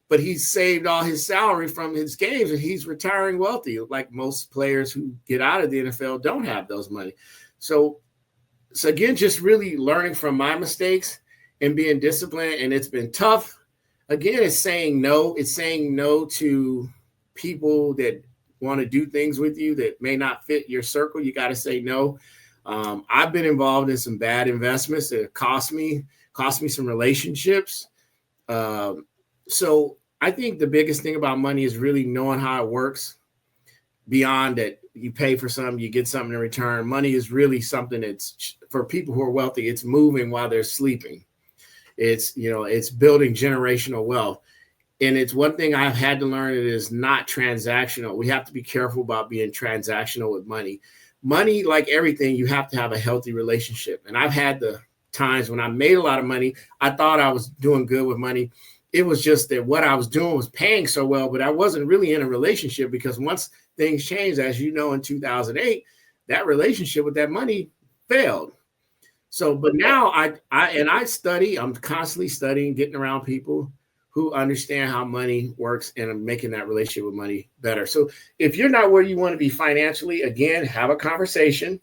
but he saved all his salary from his games and he's retiring wealthy. Like most players who get out of the NFL don't have those money. So again, just really learning from my mistakes and being disciplined. And it's been tough. Again, it's saying no. It's saying no to people that want to do things with you that may not fit your circle. You got to say no. I've been involved in some bad investments that cost me some relationships. So I think the biggest thing about money is really knowing how it works. Beyond that, you pay for something, you get something in return. Money is really something that's, for people who are wealthy, it's moving while they're sleeping. It's building generational wealth. And it's one thing I've had to learn, it is not transactional. We have to be careful about being transactional with money. Money, like everything, you have to have a healthy relationship. And I've had the times when I made a lot of money, I thought I was doing good with money. It was just that what I was doing was paying so well, but I wasn't really in a relationship, because once things changed, as you know, in 2008, that relationship with that money failed. So, but now I'm constantly studying, getting around people who understand how money works and making that relationship with money better. So if you're not where you want to be financially, again, have a conversation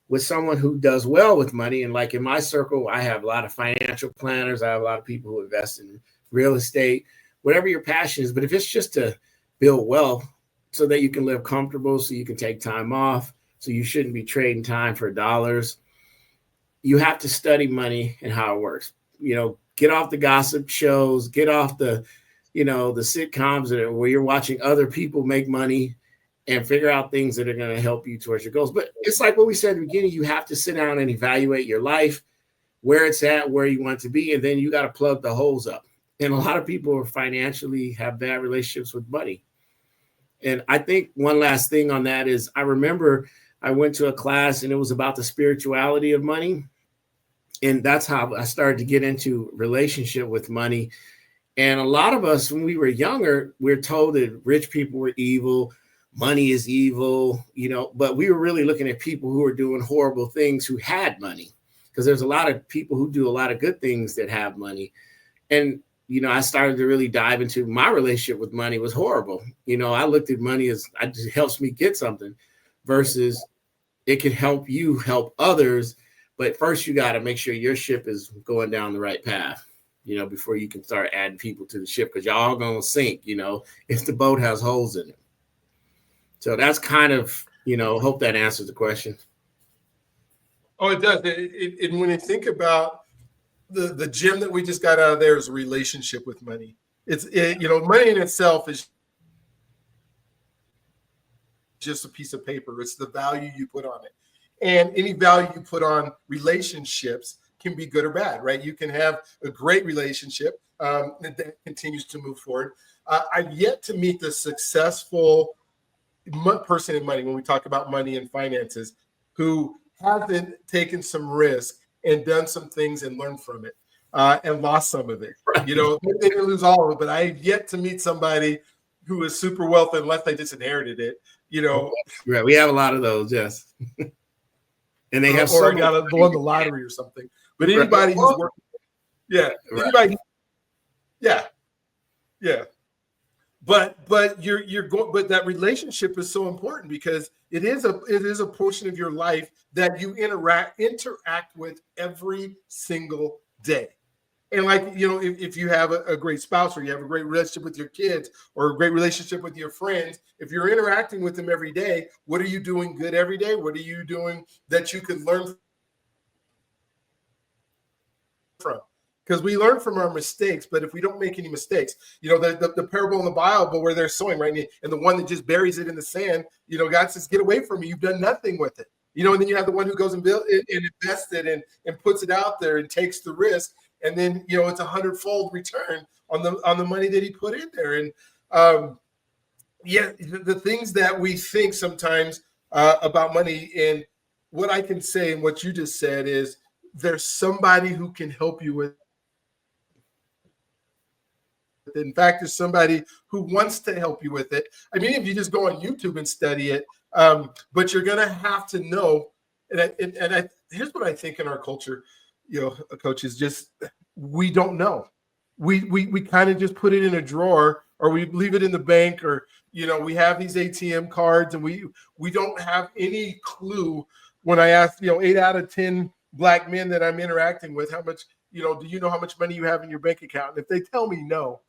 with someone who does well with money. And like in my circle, I have a lot of financial planners. I have a lot of people who invest in real estate, whatever your passion is. But if it's just to build wealth so that you can live comfortable, so you can take time off, so you shouldn't be trading time for dollars, you have to study money and how it works. Get off the gossip shows, get off the sitcoms where you're watching other people make money, and figure out things that are going to help you towards your goals. But it's like what we said at the beginning, you have to sit down and evaluate your life, where it's at, where you want to be, and then you got to plug the holes up. And a lot of people financially have bad relationships with money. And I think one last thing on that is, I remember I went to a class and it was about the spirituality of money. And that's how I started to get into relationship with money. And a lot of us, when we were younger, we're told that rich people were evil, money is evil, but we were really looking at people who were doing horrible things who had money, because there's a lot of people who do a lot of good things that have money. And, I started to really dive into my relationship with money was horrible. I looked at money as it helps me get something, versus it could help you help others. But first, you got to make sure your ship is going down the right path, before you can start adding people to the ship, because y'all going to sink, if the boat has holes in it. So that's kind of, hope that answers the question. Oh, it does. And when you think about the gem that we just got out of there, is a relationship with money. Money in itself is just a piece of paper. It's the value you put on it. And any value you put on relationships can be good or bad, right? You can have a great relationship that continues to move forward. I've yet to meet the successful person in money, when we talk about money and finances, who hasn't taken some risk and done some things and learned from it and lost some of it. Right. They didn't lose all of it, but I've yet to meet somebody who is super wealthy unless they just inherited it, you know. Right. We have a lot of those, yes. And they have or so got won the lottery or something. But anybody who's working, anybody, yeah. But you're going, but that relationship is so important because it is a portion of your life that you interact with every single day. And like, you know, if you have a great spouse, or you have a great relationship with your kids, or a great relationship with your friends, if you're interacting with them every day, what are you doing good every day? What are you doing that you can learn from? Because we learn from our mistakes, but if we don't make any mistakes, you know, the parable in the Bible where they're sowing, right? And the one that just buries it in the sand, you know, God says, get away from me. You've done nothing with it. You know, and then you have the one who goes and builds it and invests it and puts it out there and takes the risk. And then, you know, it's 100-fold return on the money that he put in there. And the things that we think sometimes about money, and what I can say and what you just said is there's somebody who can help you with. In fact, there's somebody who wants to help you with it. I mean, if you just go on YouTube and study it, but you're going to have to know. And here's what I think in our culture, you know, Coach, is just we don't know. We kind of just put it in a drawer, or we leave it in the bank, or, you know, we have these ATM cards, and we don't have any clue. When I ask, you know, 8 out of 10 Black men that I'm interacting with, how much, you know, do you know how much money you have in your bank account? And if they tell me no,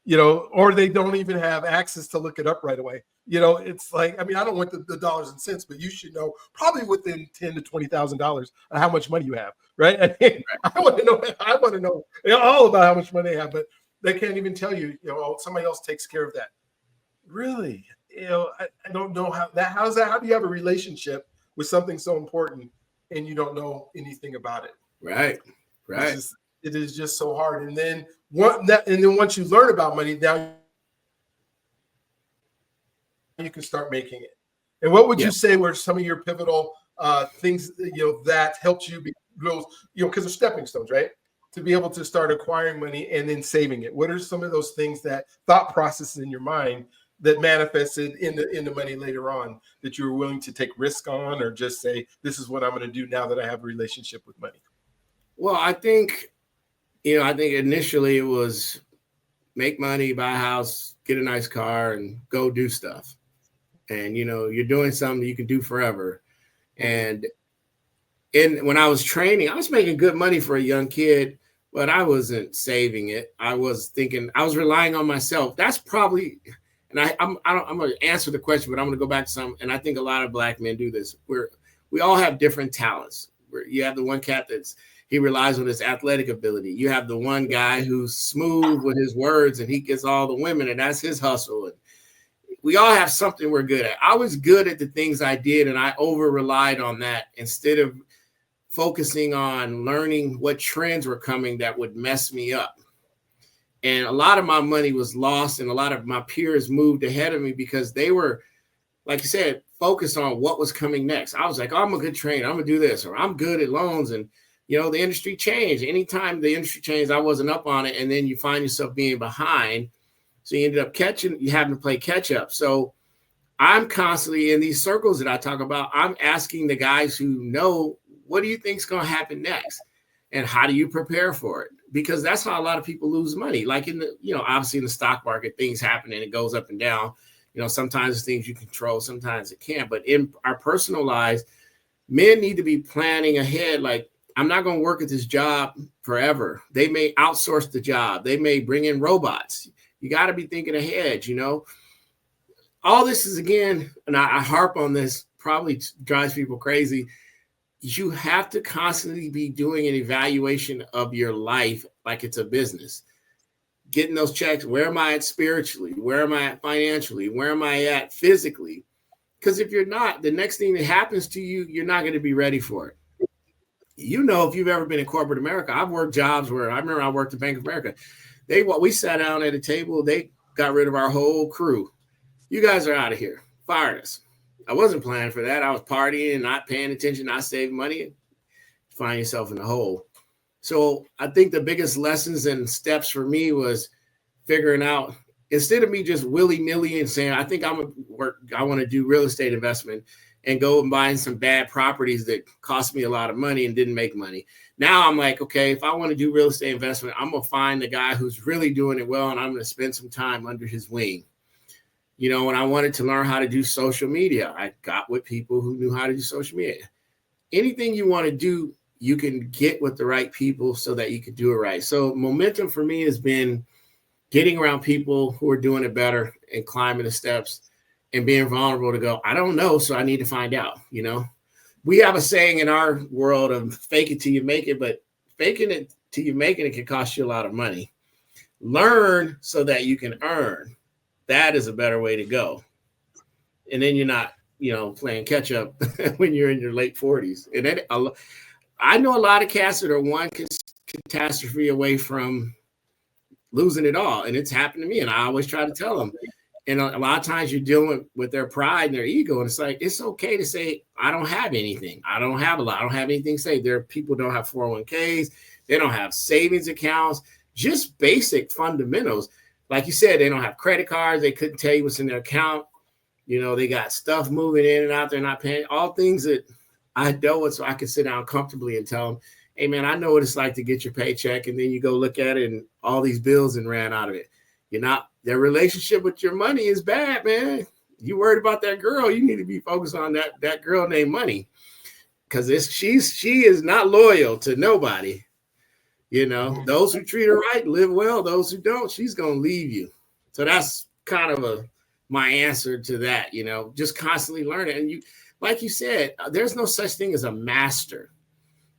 you know, or they don't even have access to look it up right away. You know, it's like, I mean, I don't want the dollars and cents, but you should know probably within $10,000 to $20,000 how much money you have, right? I mean, I want to know all about how much money they have, but they can't even tell you, you know, oh, somebody else takes care of that. Really? You know, I don't know how's that? How do you have a relationship with something so important and you don't know anything about it? Right. It is just so hard. And then once you learn about money, now you can start making it. And what would you say were some of your pivotal things, you know, that helped you because they're stepping stones, right? To be able to start acquiring money and then saving it. What are some of those things, that thought processes in your mind that manifested in the money later on, that you were willing to take risk on, or just say, this is what I'm going to do now that I have a relationship with money? Well, I think initially it was make money, buy a house, get a nice car, and go do stuff. And, you know, you're doing something you can do forever. And when I was training, I was making good money for a young kid, but I wasn't saving it. I was relying on myself. That's probably, and I'm going to answer the question, but I'm going to go back to some, and I think a lot of Black men do this. We all have different talents. You have the one cat he relies on his athletic ability. You have the one guy who's smooth with his words and he gets all the women, and that's his hustle. And we all have something we're good at. I was good at the things I did, and I over relied on that instead of focusing on learning what trends were coming that would mess me up. And a lot of my money was lost, and a lot of my peers moved ahead of me because they were, like you said, focused on what was coming next. I was like, oh, I'm a good trainer, I'm gonna do this, or I'm good at loans. And, you know, the industry changed. Anytime the industry changed, I wasn't up on it. And then you find yourself being behind. So you ended up having to play catch up. So I'm constantly in these circles that I talk about. I'm asking the guys who know, what do you think is going to happen next? And how do you prepare for it? Because that's how a lot of people lose money. Like obviously in the stock market, things happen and it goes up and down. You know, sometimes it's things you control, sometimes it can't. But in our personal lives, men need to be planning ahead. Like, I'm not going to work at this job forever. They may outsource the job. They may bring in robots. You got to be thinking ahead, you know. All this is, again, and I harp on this, probably drives people crazy. You have to constantly be doing an evaluation of your life like it's a business. Getting those checks. Where am I at spiritually? Where am I at financially? Where am I at physically? Because if you're not, the next thing that happens to you, you're not going to be ready for it. You know, if you've ever been in corporate America, I've worked jobs where I remember I worked at Bank of America. We sat down at a table. They got rid of our whole crew. You guys are out of here. Fired us. I wasn't planning for that. I was partying, not paying attention, not saving money. Find yourself in a hole. So I think the biggest lessons and steps for me was figuring out, instead of me just willy-nilly and saying, I think I want to do real estate investment and go and buying some bad properties that cost me a lot of money and didn't make money. Now I'm like, okay, if I want to do real estate investment, I'm going to find the guy who's really doing it well, and I'm going to spend some time under his wing. You know, when I wanted to learn how to do social media, I got with people who knew how to do social media. Anything you want to do, you can get with the right people so that you can do it right. So momentum for me has been getting around people who are doing it better and climbing the steps and being vulnerable to go, I don't know, so I need to find out. You know, we have a saying in our world of fake it till you make it, but faking it till you make it can cost you a lot of money. Learn so that you can earn. That is a better way to go. And then you're not, you know, playing catch up when you're in your late 40s. And then I know a lot of cats that are one catastrophe away from losing it all. And it's happened to me. And I always try to tell them. And a lot of times you're dealing with their pride and their ego. And it's like, it's okay to say, I don't have anything. I don't have a lot. I don't have anything to say. There are people who don't have 401ks. They don't have savings accounts, just basic fundamentals. Like you said, they don't have credit cards. They couldn't tell you what's in their account. You know, they got stuff moving in and out. They're not paying, all things that I dealt with, so I can sit down comfortably and tell them, hey, man, I know what it's like to get your paycheck. And then you go look at it and all these bills and ran out of it. You're not, their relationship with your money is bad, man. You worried about that girl. You need to be focused on that girl named money. Because she is not loyal to nobody. You know, those who treat her right live well. Those who don't, she's going to leave you. So that's kind of my answer to that, you know, just constantly learning. And you, like you said, there's no such thing as a master.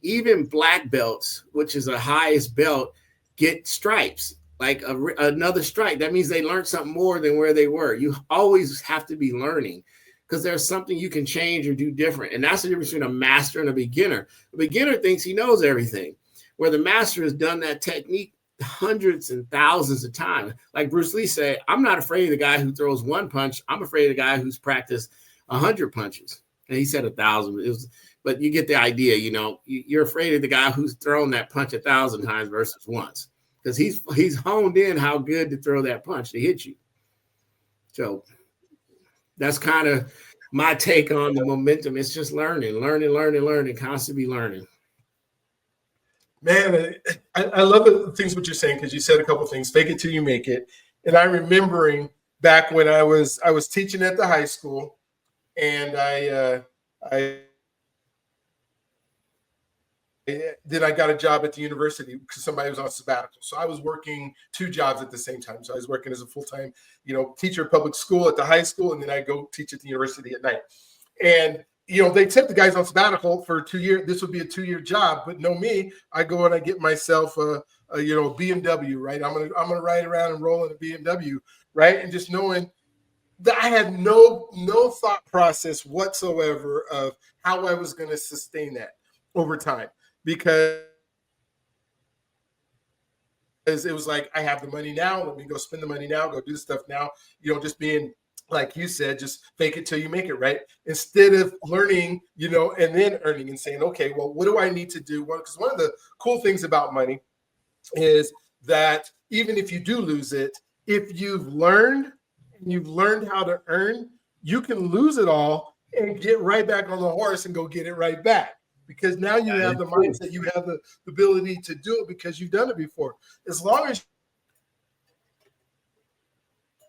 Even black belts, which is the highest belt, get stripes, like another stripe. That means they learned something more than where they were. You always have to be learning because there's something you can change or do different. And that's the difference between a master and a beginner. A beginner thinks he knows everything, where the master has done that technique hundreds and thousands of times. Like Bruce Lee said, I'm not afraid of the guy who throws one punch. I'm afraid of the guy who's practiced 100 punches. And he said 1,000. But you get the idea, you know, you're afraid of the guy who's thrown that punch 1,000 times versus once, because he's honed in how good to throw that punch to hit you. So that's kind of my take on the momentum. It's just learning, constantly learning. Man, I love the things what you're saying, because you said a couple of things. Fake it till you make it. And I'm remembering back when I was teaching at the high school, and I got a job at the university because somebody was on sabbatical. So I was working 2 jobs at the same time. So I was working as a full-time, you know, teacher at public school at the high school, and then I go teach at the university at night. And you know, they tip the guys on sabbatical for 2 years. This would be a 2-year job, but no me. I go and I get myself a BMW, right? I'm gonna ride around and roll in a BMW, right? And just knowing that I had no thought process whatsoever of how I was going to sustain that over time, because it was like, I have the money now. Let me go spend the money now. Go do stuff now. You know, just being, like you said, just fake it till you make it, right? Instead of learning, you know, and then earning and saying, okay, well, what do I need to do? Well, because one of the cool things about money is that even if you do lose it, if you've learned how to earn, you can lose it all and get right back on the horse and go get it right back. Because now you have the mindset, you have the ability to do it because you've done it before. As long as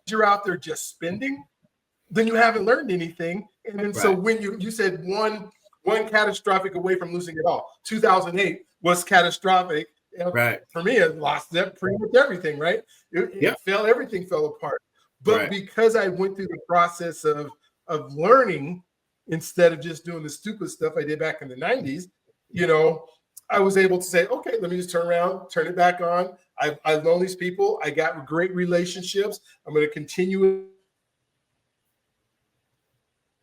you're out there just spending, then you haven't learned anything. And then so when you said one catastrophic away from losing it all, 2008 was catastrophic. Right. For me, it lost that pretty much everything, right? Everything fell apart. But because I went through the process of learning instead of just doing the stupid stuff I did back in the 90s, you know, I was able to say, okay, let me just turn around, turn it back on. I've known these people. I got great relationships. I'm going to continue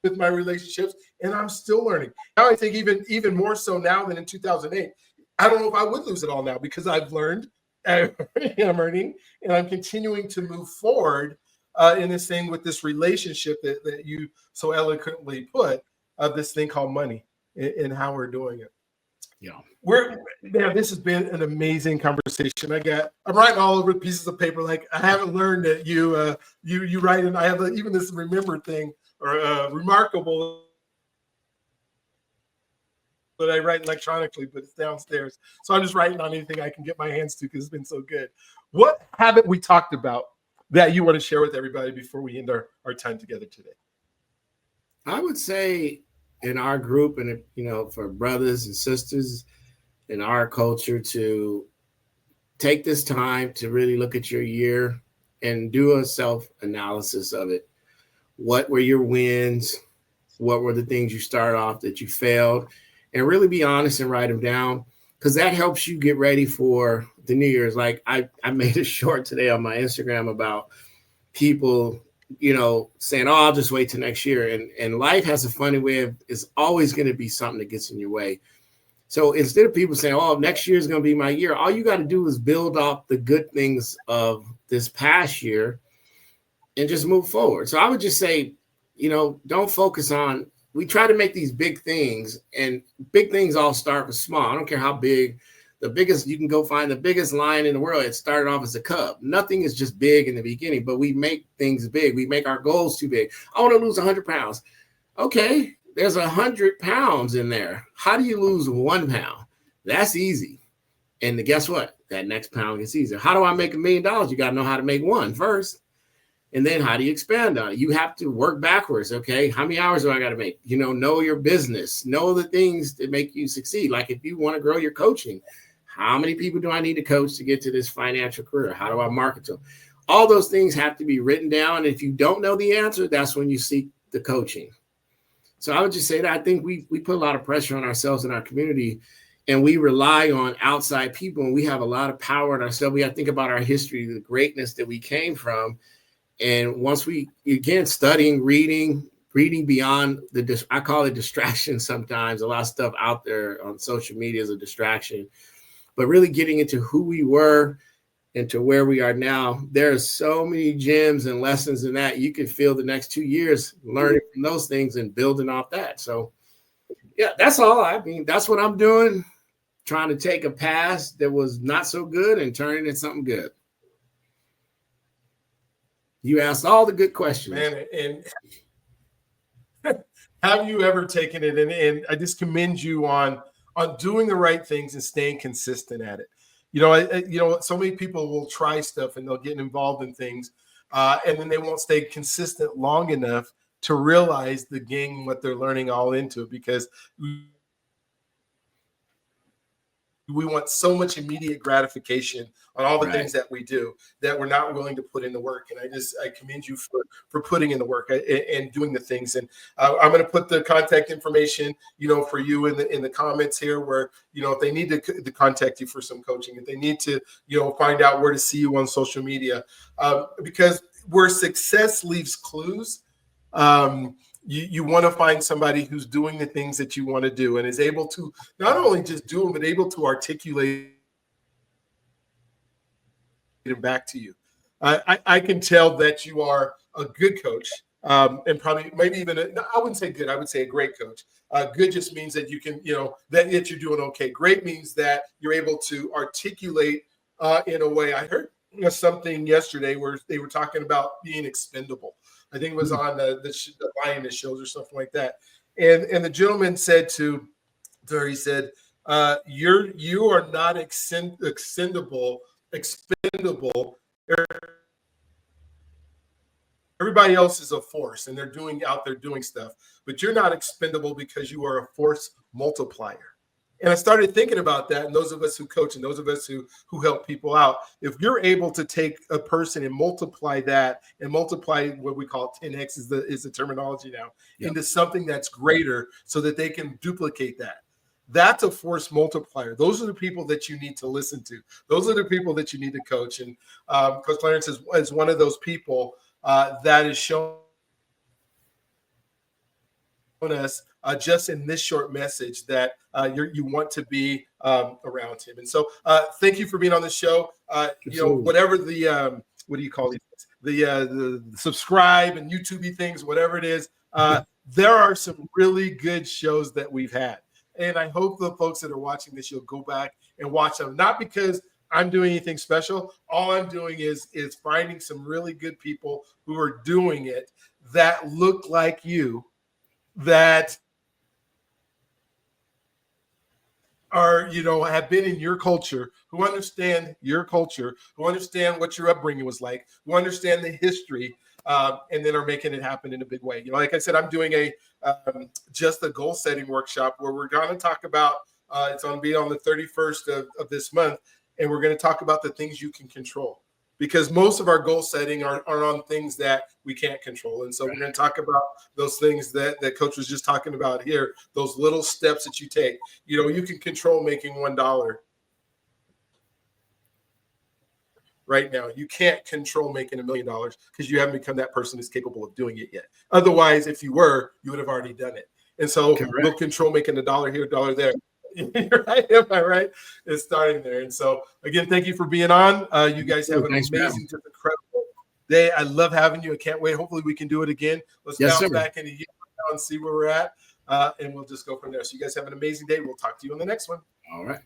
with my relationships, and I'm still learning. Now I think even more so now than in 2008. I don't know if I would lose it all now, because I've learned, and I'm earning, and I'm continuing to move forward in this thing with this relationship that you so eloquently put of this thing called money and how we're doing it. Yeah. Man, this has been an amazing conversation. I'm writing all over pieces of paper. Like, I haven't learned that you write, and I have even this remember thing, or remarkable, that I write electronically, but it's downstairs. So I'm just writing on anything I can get my hands to because it's been so good. What haven't we talked about that you want to share with everybody before we end our time together today? I would say in our group, and for brothers and sisters in our culture, to take this time to really look at your year and do a self-analysis of it. What were your wins? What were the things you started off that you failed? And really be honest and write them down, because that helps you get ready for the New Year's. Like I made a short today on my Instagram about people, saying, oh, I'll just wait till next year. And life has a funny way of, it's always going to be something that gets in your way. So instead of people saying, oh, next year is going to be my year, all you got to do is build off the good things of this past year and just move forward. So I would just say, don't focus on, we try to make these big things, and big things all start with small. I don't care how big. The biggest, you can go find the biggest lion in the world. It started off as a cub. Nothing is just big in the beginning, but we make things big. We make our goals too big. I want to lose 100 pounds. Okay, there's 100 pounds in there. How do you lose 1 pound? That's easy. And guess what? That next pound gets easier. How do I make $1 million? You got to know how to make one first. And then how do you expand on it? You have to work backwards. Okay, how many hours do I got to make? Know your business. Know the things that make you succeed. Like if you want to grow your coaching, how many people do I need to coach to get to this financial career? How do I market to them? All those things have to be written down. And if you don't know the answer, that's when you seek the coaching. So I would just say that I think we put a lot of pressure on ourselves and our community, and we rely on outside people, and we have a lot of power in ourselves. We got to think about our history, the greatness that we came from. And once we, again, studying, reading beyond I call it distraction sometimes. A lot of stuff out there on social media is a distraction. But really getting into who we were and to where we are now, there's so many gems and lessons in that. You could feel the next 2 years learning from those things and building off that. So, yeah, that's all. I mean, that's what I'm doing, trying to take a past that was not so good and turn it into something good. You asked all the good questions. Man, and have you ever taken it? And I just commend you on doing the right things and staying consistent at it. So many people will try stuff and they'll get involved in things, and then they won't stay consistent long enough to realize the game, what they're learning all into it, because we want so much immediate gratification on all the things that we do that we're not willing to put in the work. And I commend you for putting in the work and doing the things. And I'm going to put the contact information, for you in the comments here, where, if they need to contact you for some coaching, if they need to, find out where to see you on social media, because where success leaves clues, you want to find somebody who's doing the things that you want to do and is able to not only just do them, but able to articulate it back to you. I can tell that you are a good coach, and probably maybe even I wouldn't say good. I would say a great coach. Good just means that you can, that you're doing okay. Great means that you're able to articulate in a way. I heard something yesterday where they were talking about being expendable. I think it was on the Lioness shows or something like that. And the gentleman said to her, he said, you are not expendable. Everybody else is a force and they're out there doing stuff, but you're not expendable because you are a force multiplier. And I started thinking about that. And those of us who coach and those of us who help people out, if you're able to take a person and multiply that and multiply what we call 10x is the terminology now, into something that's greater so that they can duplicate that. That's a force multiplier. Those are the people that you need to listen to. Those are the people that you need to coach. And Coach Clarence is one of those people that is shown us just in this short message that you want to be around him. And so thank you for being on the show. Whatever the what do you call these, the subscribe and YouTube things, whatever it is, there are some really good shows that we've had. And I hope the folks that are watching this, you'll go back and watch them. Not because I'm doing anything special. All I'm doing is finding some really good people who are doing it that look like you, that are, have been in your culture, who understand your culture, who understand what your upbringing was like, who understand the history, and then are making it happen in a big way. Like I said, I'm doing just a goal setting workshop where we're going to talk about, it's going to be on the 31st of this month, and we're going to talk about the things you can control. Because most of our goal setting are on things that we can't control. And so we're going to talk about those things that Coach was just talking about here, those little steps that you take. You can control making $1 right now. You can't control making $1 million because you haven't become that person that's capable of doing it yet. Otherwise, if you were, you would have already done it. And so we'll control making $1 here, $1 there. Right? Am I right? It's starting there. And so, again, thank you for being on. You guys have an amazing, just incredible day. I love having you. I can't wait. Hopefully, we can do it again. Let's bounce back in a year now and see where we're at. And we'll just go from there. So, you guys have an amazing day. We'll talk to you on the next one. All right.